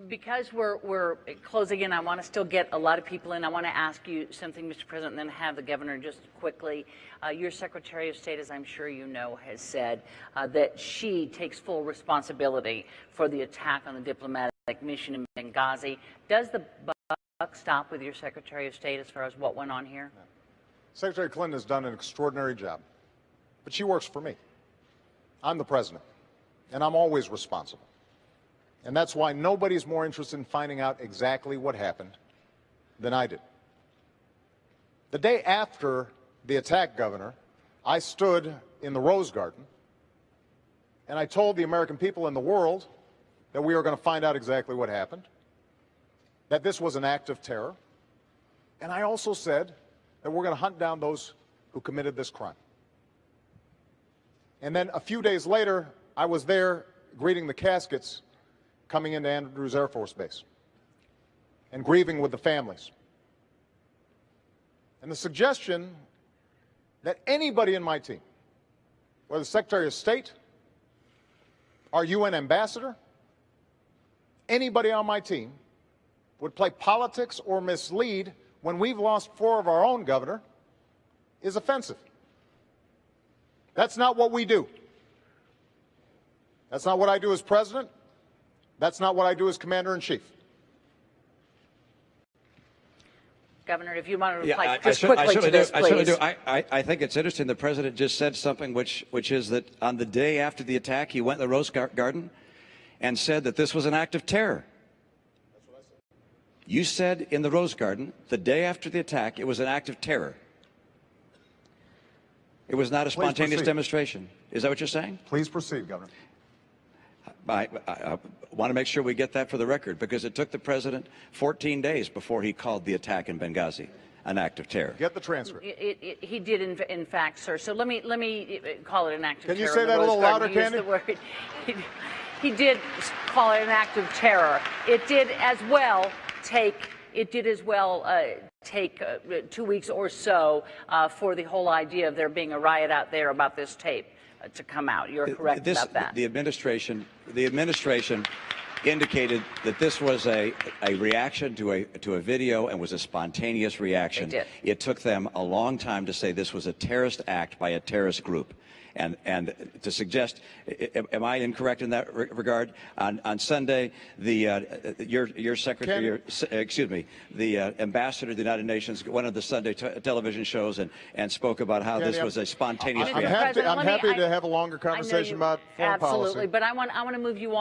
Because we're closing in, I want to still get a lot of people in. I want to ask you something, Mr. President, and then have the governor just quickly. Your Secretary of State, as I'm sure you know, has said that she takes full responsibility for the attack on the diplomatic mission in Benghazi. Does the buck stop with your Secretary of State as far as what went on here? No. Secretary Clinton has done an extraordinary job, but she works for me. I'm the president, and I'm always responsible. And that's why nobody's more interested in finding out exactly what happened than I did. The day after the attack, Governor, I stood in the Rose Garden and I told the American people and the world that we were going to find out exactly what happened, that this was an act of terror, and I also said that we're going to hunt down those who committed this crime. And then a few days later, I was there greeting the caskets coming into Andrews Air Force Base and grieving with the families. And the suggestion that anybody in my team, whether the Secretary of State, our UN ambassador, anybody on my team would play politics or mislead when we've lost 4 of our own, Governor, is offensive. That's not what we do. That's not what I do as president. That's not what I do as Commander-in-Chief. Governor, if you want to reply quickly to this, please. I certainly do. I think it's interesting. The president just said something which is that on the day after the attack, he went in the Rose Garden and said that this was an act of terror. That's what I said. You said in the Rose Garden, the day after the attack, it was an act of terror. It was not a spontaneous demonstration. Is that what you're saying? Please proceed, Governor. I want to make sure we get that for the record, because it took the president 14 days before he called the attack in Benghazi an act of terror. Get the transcript. He did, in fact, sir. So let me call it an act of terror. Can you say that a little louder, Candy? He did call it an act of terror. It did as well take 2 weeks or so for the whole idea of there being a riot out there about this tape to come out. You're correct about that. The administration indicated that this was a reaction to a video and was a spontaneous reaction. They did. It took them a long time to say this was a terrorist act by a terrorist group. And to suggest, am I incorrect in that regard? On Sunday, your secretary, the ambassador of the United Nations went on the Sunday television shows and spoke about how this was a spontaneous reaction. I'm happy to have a longer conversation about foreign policy. Absolutely, but I want to move you on.